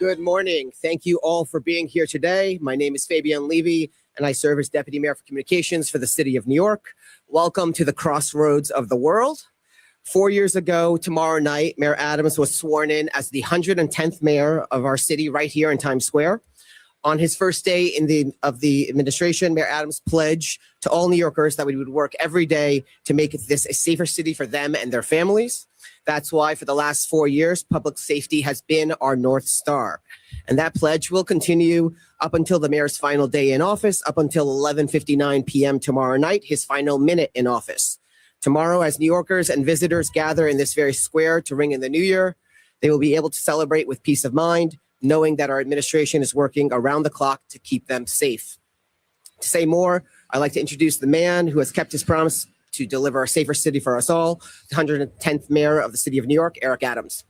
Good morning. Thank you all for being here today. My name is Fabian Levy, and I serve as Deputy Mayor for Communications for the City of New York. Welcome to the crossroads of the world. 4 years ago, tomorrow night, Mayor Adams was sworn in as the 110th mayor of our city right here in Times Square. On his first day of the administration, Mayor Adams pledged to all New Yorkers that we would work every day to make this a safer city for them and their families. That's why for the last 4 years, public safety has been our North Star. And that pledge will continue up until the mayor's final day in office, up until 11:59 p.m. tomorrow night, his final minute in office. Tomorrow, as New Yorkers and visitors gather in this very square to ring in the new year, they will be able to celebrate with peace of mind, knowing that our administration is working around the clock to keep them safe. To say more, I'd like to introduce the man who has kept his promise to deliver a safer city for us all, the 110th mayor of the city of New York, Eric Adams.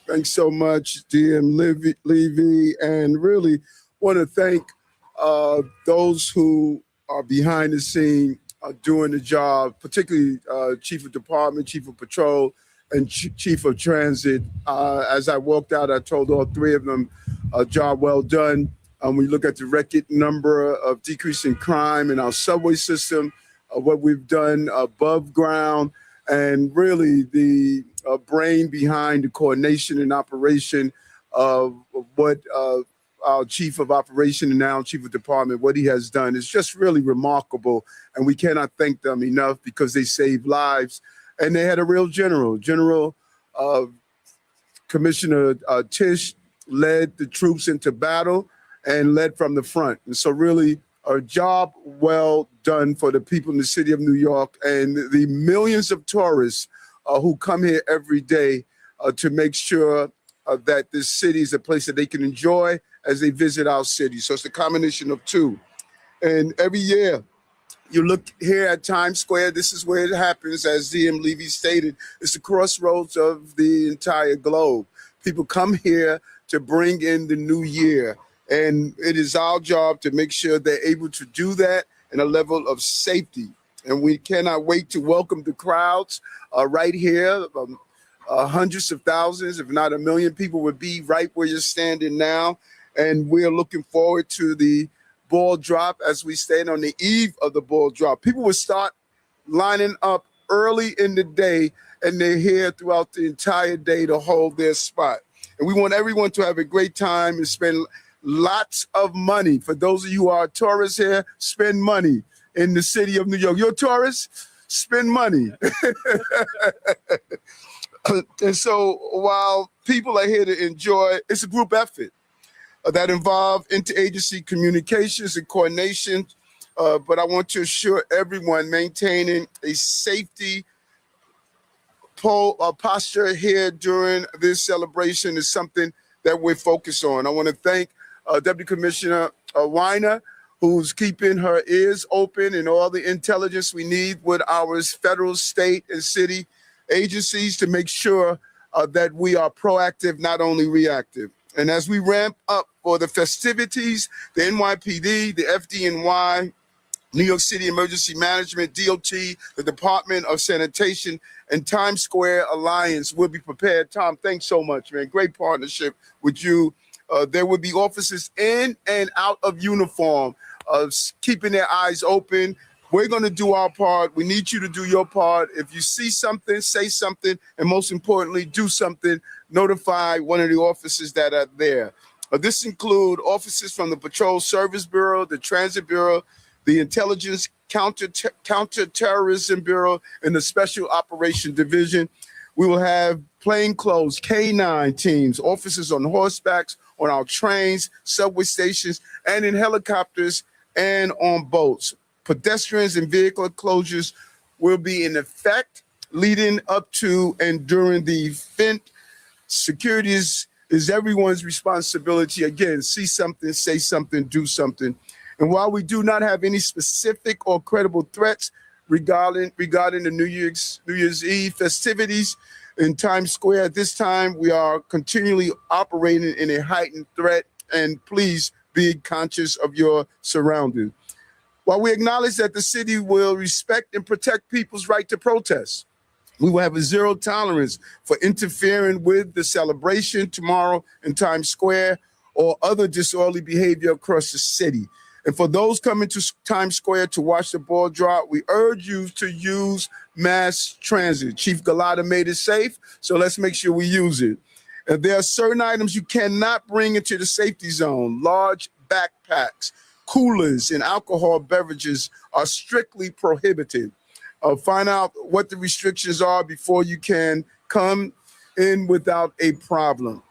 Thanks so much, DM Levy, and really want to thank those who are behind the scene doing the job, particularly Chief of Department, Chief of Patrol, and Chief of Transit. As I walked out, I told all three of them, job well done. We look at the record number of decreasing crime in our subway system, what we've done above ground, and really the brain behind the coordination and operation of what our Chief of Operation and now Chief of Department, what he has done is just really remarkable. And we cannot thank them enough because they saved lives. And they had a real general. Commissioner Tisch led the troops into battle and led from the front. And so really a job well done for the people in the city of New York and the millions of tourists who come here every day to make sure that this city is a place that they can enjoy as they visit our city. So it's a combination of two. And every year, you look here at Times Square, this is where it happens, as DM Levy stated. It's the crossroads of the entire globe. People come here to bring in the new year. And it is our job to make sure they're able to do that in a level of safety. And we cannot wait to welcome the crowds right here. Hundreds of thousands, if not 1 million people would be right where you're standing now. And we're looking forward to the ball drop as we stand on the eve of the ball drop. People will start lining up early in the day, and they're here throughout the entire day to hold their spot. And we want everyone to have a great time and spend lots of money. For those of you who are tourists here, spend money in the city of New York. You're tourists, spend money. And so while people are here to enjoy, it's a group effort that involve interagency communications and coordination. But I want to assure everyone maintaining a safety posture here during this celebration is something that we're focused on. I want to thank Deputy Commissioner Weiner, who's keeping her ears open and all the intelligence we need with our federal, state, and city agencies to make sure that we are proactive, not only reactive. And as we ramp up for the festivities, the NYPD, the FDNY, New York City Emergency Management, DOT, the Department of Sanitation, and Times Square Alliance will be prepared. Tom, thanks so much, man. Great partnership with you. There will be officers in and out of uniform, keeping their eyes open. We're going to do our part. We need you to do your part. If you see something, say something, and most importantly, do something. Notify one of the officers that are there. This includes officers from the Patrol Service Bureau, the Transit Bureau, the Intelligence Counterterrorism Bureau, and the Special Operation Division. We will have plainclothes, K-9 teams, officers on horsebacks, on our trains, subway stations, and in helicopters and on boats. Pedestrians and vehicle closures will be in effect leading up to and during the event. Security is everyone's responsibility. Again, see something, say something, do something. And while we do not have any specific or credible threats regarding the New Year's Eve festivities in Times Square, at this time, we are continually operating in a heightened threat, and please be conscious of your surroundings. While we acknowledge that the city will respect and protect people's right to protest, We will have a zero tolerance for interfering with the celebration tomorrow in Times Square or other disorderly behavior across the city. And for those coming to Times Square to watch the ball drop, we urge you to use mass transit. Chief Galata made it safe, so let's make sure we use it. And there are certain items you cannot bring into the safety zone. Large backpacks, coolers, and alcohol beverages are strictly prohibited. Find out what the restrictions are before you can come in without a problem.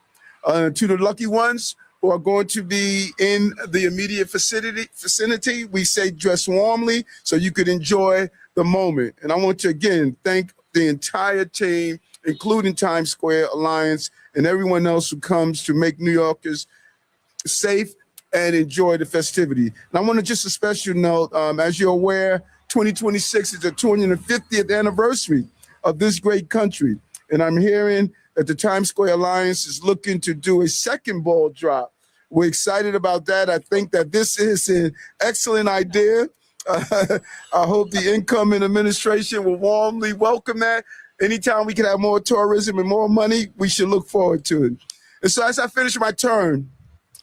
To the lucky ones who are going to be in the immediate vicinity, we say dress warmly so you could enjoy the moment. And I want to again thank the entire team, including Times Square Alliance and everyone else who comes to make New Yorkers safe and enjoy the festivity. And I want to just a special note, as you're aware, 2026 is the 250th anniversary of this great country. And I'm hearing that the Times Square Alliance is looking to do a second ball drop. We're excited about that. I think that this is an excellent idea. I hope the incoming administration will warmly welcome that. Anytime we can have more tourism and more money, we should look forward to it. And so as I finish my term,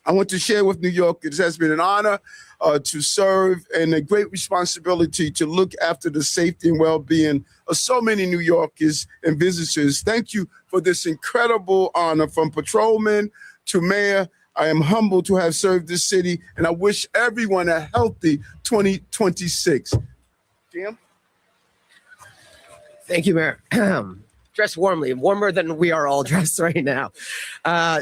I want to share with New York, it has been an honor to serve and a great responsibility to look after the safety and well-being of so many New Yorkers and visitors. Thank you for this incredible honor. From patrolman to mayor, I am humbled to have served this city, and I wish everyone a healthy 2026. Jim? Thank you, Mayor. Dress warmly, warmer than we are all dressed right now.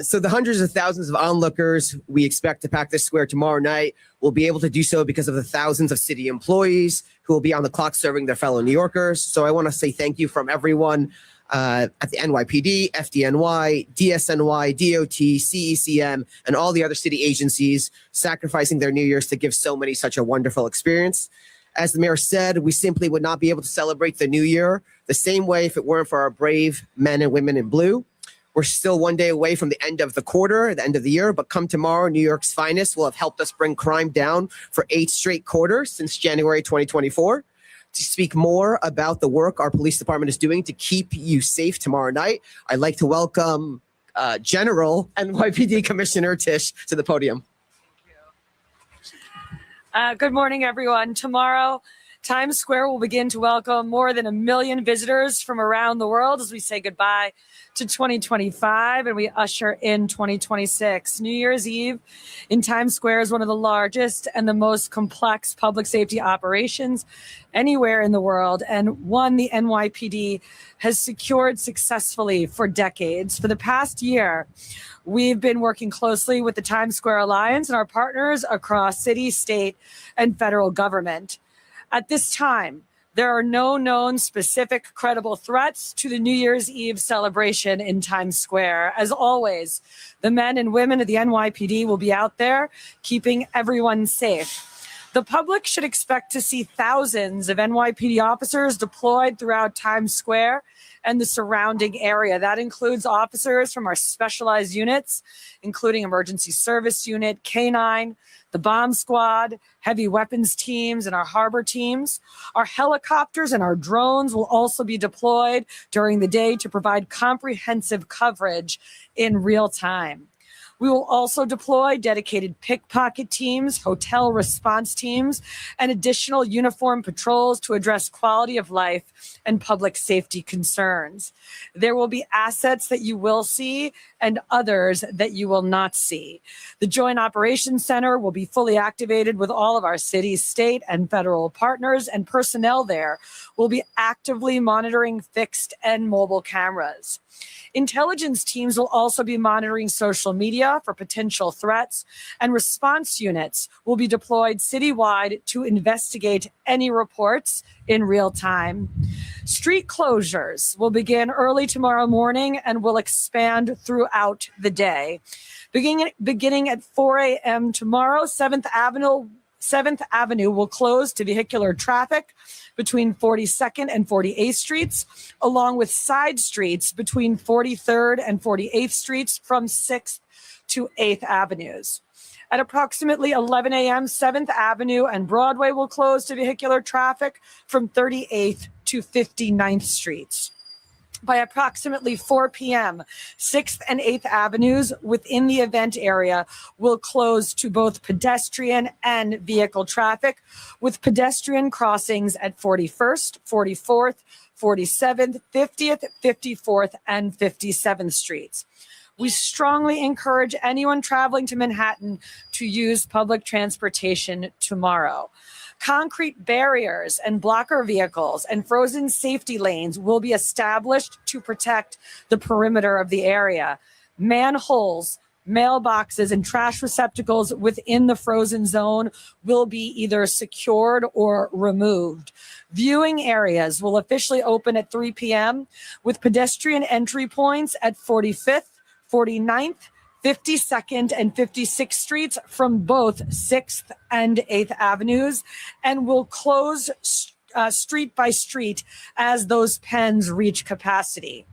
So the hundreds of thousands of onlookers we expect to pack this square tomorrow night will be able to do so because of the thousands of city employees who will be on the clock serving their fellow New Yorkers. So I want to say thank you from everyone at the NYPD, FDNY, DSNY, DOT, CECM, and all the other city agencies sacrificing their New Year's to give so many such a wonderful experience. As the mayor said, we simply would not be able to celebrate the new year the same way if it weren't for our brave men and women in blue. We're still one day away from the end of the quarter, the end of the year, but come tomorrow, New York's finest will have helped us bring crime down for 8 straight quarters since January 2024. To speak more about the work our police department is doing to keep you safe tomorrow night, I'd like to welcome General NYPD Commissioner Tisch to the podium. Good morning, everyone. Tomorrow, Times Square will begin to welcome more than 1 million visitors from around the world as we say goodbye to 2025 and we usher in 2026. New Year's Eve in Times Square is one of the largest and the most complex public safety operations anywhere in the world, and one the NYPD has secured successfully for decades. For the past year, we've been working closely with the Times Square Alliance and our partners across city, state, and federal government. At this time, there are no known specific credible threats to the New Year's Eve celebration in Times Square. As always, the men and women of the NYPD will be out there keeping everyone safe. The public should expect to see thousands of NYPD officers deployed throughout Times Square and the surrounding area. That includes officers from our specialized units, including Emergency Service Unit, K-9, the Bomb Squad, heavy weapons teams, and our harbor teams. Our helicopters and our drones will also be deployed during the day to provide comprehensive coverage in real time. We will also deploy dedicated pickpocket teams, hotel response teams, and additional uniform patrols to address quality of life and public safety concerns. There will be assets that you will see and others that you will not see. The Joint Operations Center will be fully activated with all of our city, state, and federal partners, and personnel there will be actively monitoring fixed and mobile cameras. Intelligence teams will also be monitoring social media for potential threats, and response units will be deployed citywide to investigate any reports in real time. Street closures will begin early tomorrow morning and will expand throughout the day. Beginning at 4 a.m. tomorrow, 7th Avenue will close to vehicular traffic between 42nd and 48th Streets, along with side streets between 43rd and 48th Streets from 6th to 8th Avenues. At approximately 11 a.m., 7th Avenue and Broadway will close to vehicular traffic from 38th to 59th Streets. By approximately 4 p.m., 6th and 8th Avenues within the event area will close to both pedestrian and vehicle traffic, with pedestrian crossings at 41st, 44th, 47th, 50th, 54th, and 57th Streets. We strongly encourage anyone traveling to Manhattan to use public transportation tomorrow. Concrete barriers and blocker vehicles and frozen safety lanes will be established to protect the perimeter of the area. Manholes, mailboxes, and trash receptacles within the frozen zone will be either secured or removed. Viewing areas will officially open at 3 p.m. with pedestrian entry points at 45th, 49th, 52nd and 56th Streets from both 6th and 8th Avenues, and will close street by street as those pens reach capacity.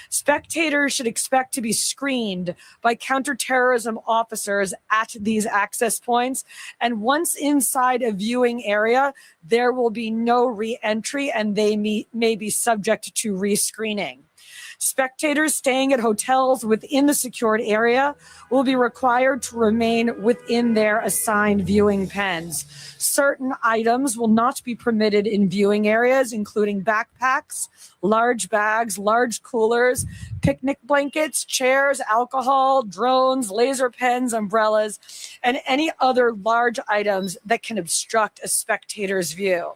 Spectators should expect to be screened by counterterrorism officers at these access points, and once inside a viewing area, there will be no re-entry and they may be subject to rescreening. Spectators staying at hotels within the secured area will be required to remain within their assigned viewing pens. Certain items will not be permitted in viewing areas, including backpacks, large bags, large coolers, picnic blankets, chairs, alcohol, drones, laser pens, umbrellas, and any other large items that can obstruct a spectator's view.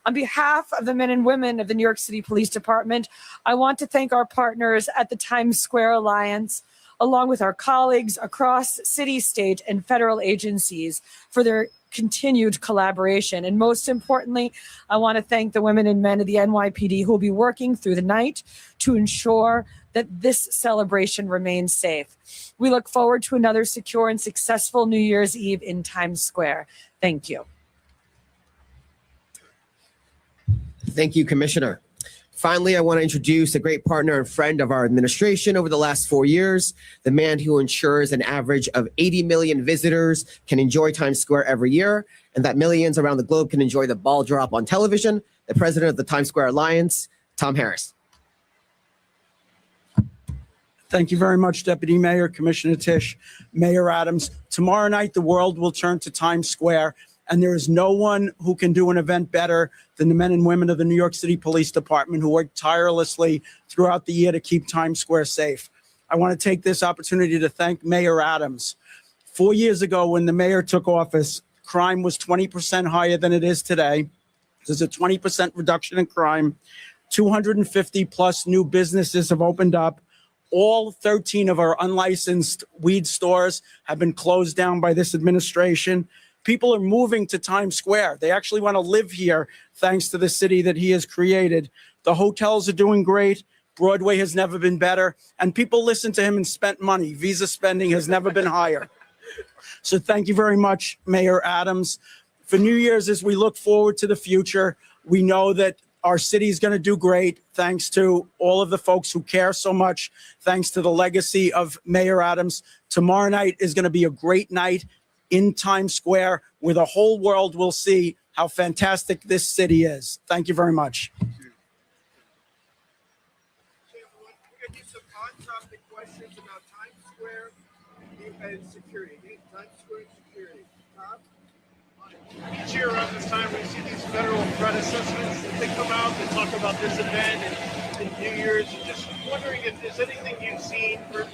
On behalf of the men and women of the New York City Police Department, I want to thank our partners at the Times Square Alliance, along with our colleagues across city, state, and federal agencies for their continued collaboration. And most importantly, I want to thank the women and men of the NYPD who will be working through the night to ensure that this celebration remains safe. We look forward to another secure and successful New Year's Eve in Times Square. Thank you. Thank you, Commissioner. Finally, I want to introduce a great partner and friend of our administration over the last 4 years, the man who ensures an average of 80 million visitors can enjoy Times Square every year, and that millions around the globe can enjoy the ball drop on television, the president of the Times Square Alliance, Tom Harris. Thank you very much, Deputy Mayor, Commissioner Tisch, Mayor Adams. Tomorrow night, the world will turn to Times Square, and there is no one who can do an event better than the men and women of the New York City Police Department who work tirelessly throughout the year to keep Times Square safe. I want to take this opportunity to thank Mayor Adams. 4 years ago, when the mayor took office, crime was 20% higher than it is today. There's a 20% reduction in crime. 250 plus new businesses have opened up. All 13 of our unlicensed weed stores have been closed down by this administration. People are moving to Times Square. They actually want to live here thanks to the city that he has created. The hotels are doing great. Broadway has never been better. And people listen to him and spent money. Visa spending has never been higher. So thank you very much, Mayor Adams. For New Year's, as we look forward to the future, we know that our city is going to do great thanks to all of the folks who care so much, thanks to the legacy of Mayor Adams. Tomorrow night is going to be a great night in Times Square, where the whole world will see how fantastic this city is. Thank you very much. We're going to do some on-topic questions about Times Square and security. Times Square security. Each year around this time, we see these federal threat assessments that they come out and talk about this event and New Year's. Just wondering if there's anything you've seen for the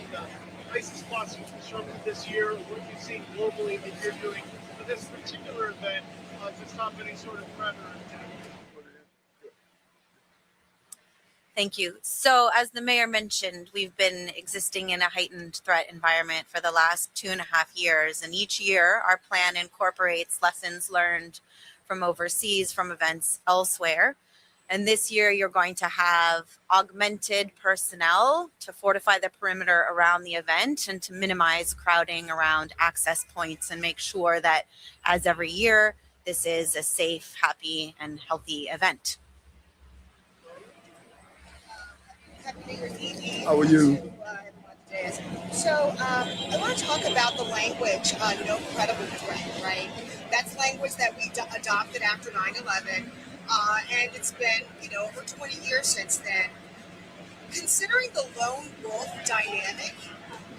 ISIS plots constructed this year, what have you seen globally that you're doing for this particular event to stop any sort of threat or attack? Thank you. So as the mayor mentioned, we've been existing in a heightened threat environment for the last 2.5 years. And each year our plan incorporates lessons learned from overseas, from events elsewhere. And this year you're going to have augmented personnel to fortify the perimeter around the event and to minimize crowding around access points and make sure that, as every year, this is a safe, happy, and healthy event. Happy New Year's Eve. How are you? So I want to talk about the language, no credible threat, right? That's language that we adopted after 9/11, and it's been, over 20 years since then. considering the lone wolf dynamic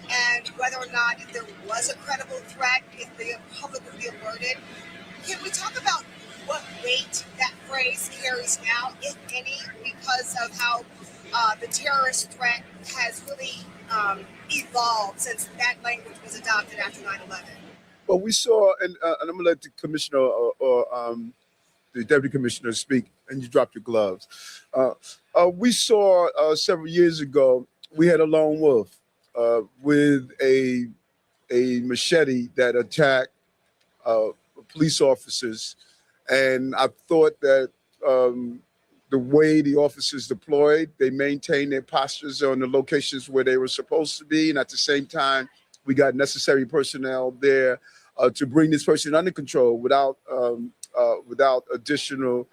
and whether or not if there was a credible threat, if the public would be alerted, can we talk about what weight that phrase carries now, if any, because of how the terrorist threat has really evolved since that language was adopted after 9/11? Well, we saw, and I'm going to let the commissioner or the deputy commissioner speak, and you drop your gloves. We saw several years ago, we had a lone wolf with a machete that attacked police officers. And I thought that the way the officers deployed, they maintained their postures on the locations where they were supposed to be. And at the same time, we got necessary personnel there to bring this person under control without additional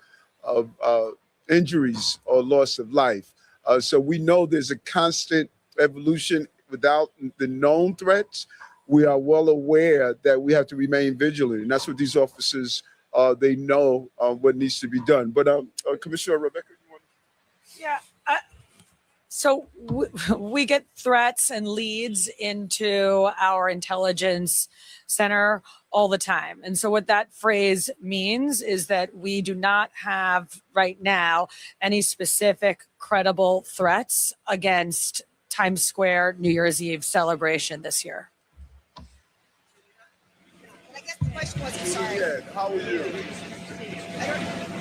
injuries or loss of life. So we know there's a constant evolution without the known threats. We are well aware that we have to remain vigilant. And that's what these officers, they know what needs to be done. But Commissioner Rebecca, you want to? Yeah. So we get threats and leads into our intelligence center all the time. And so what that phrase means is that we do not have right now any specific credible threats against Times Square New Year's Eve celebration this year. And I guess the question was, I'm sorry. Yeah, how are you?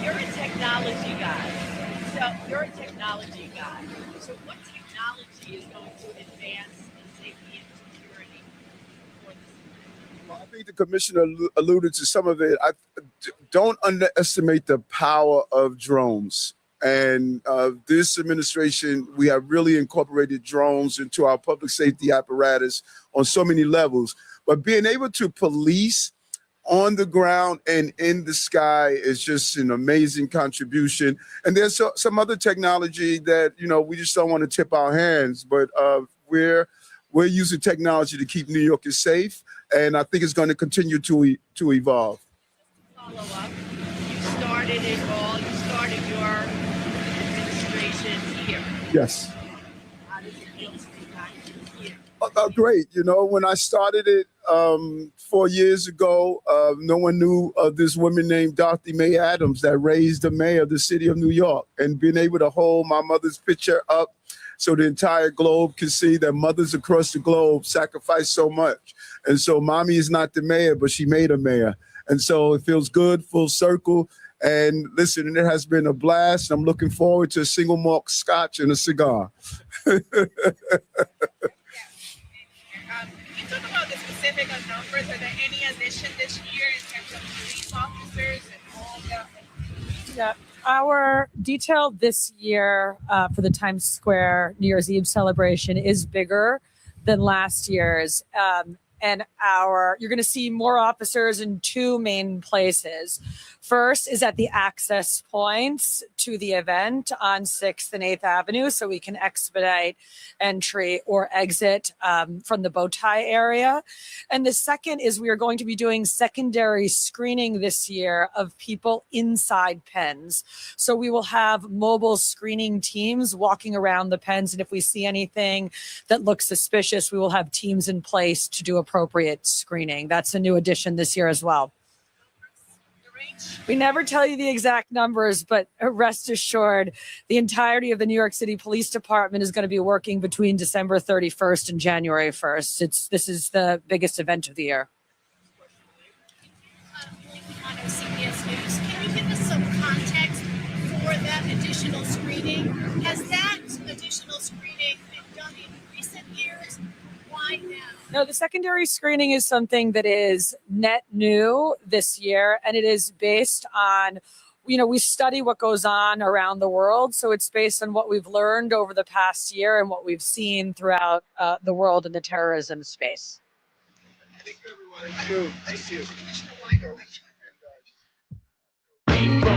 You're a technology guy. So what technology is going to advance in safety and security for this? Well, I think the commissioner alluded to some of it. Don't underestimate the power of drones. And this administration, we have really incorporated drones into our public safety apparatus on so many levels. But being able to police on the ground and in the sky is just an amazing contribution. And there's some other technology that, we just don't want to tip our hands, but we're using technology to keep New Yorkers safe. And I think it's going to continue to evolve. Follow up. You started it all. You started your administration here. Yes. How does it feel to be back here? Great. When I started it 4 years ago, no one knew of this woman named Dorothy Mae Adams that raised the mayor of the city of New York, and being able to hold my mother's picture up so the entire globe can see that mothers across the globe sacrificed so much. And so mommy is not the mayor, but she made a mayor. And so it feels good, full circle. And listen, it has been a blast. I'm looking forward to a single malt scotch and a cigar. You talk about the specific numbers. Are there any addition this year in terms of police officers and all the? Yeah. Our detail this year for the Times Square New Year's Eve celebration is bigger than last year's. And you're going to see more officers in two main places. First is at the access points to the event on 6th and 8th Avenue, so we can expedite entry or exit from the bow tie area. And the second is we are going to be doing secondary screening this year of people inside pens. So we will have mobile screening teams walking around the pens. And if we see anything that looks suspicious, we will have teams in place to do appropriate screening. That's a new addition this year as well. We never tell you the exact numbers, but rest assured, the entirety of the New York City Police Department is going to be working between December 31st and January 1st. This is the biggest event of the year. On CBS News, can you give us some context for that additional screening? Has that additional screening been done in recent years? Why now? No, the secondary screening is something that is net new this year, and it is based on, we study what goes on around the world. So it's based on what we've learned over the past year and what we've seen throughout the world in the terrorism space. Thank you, everyone. Thank you. Thank you.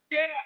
Yeah.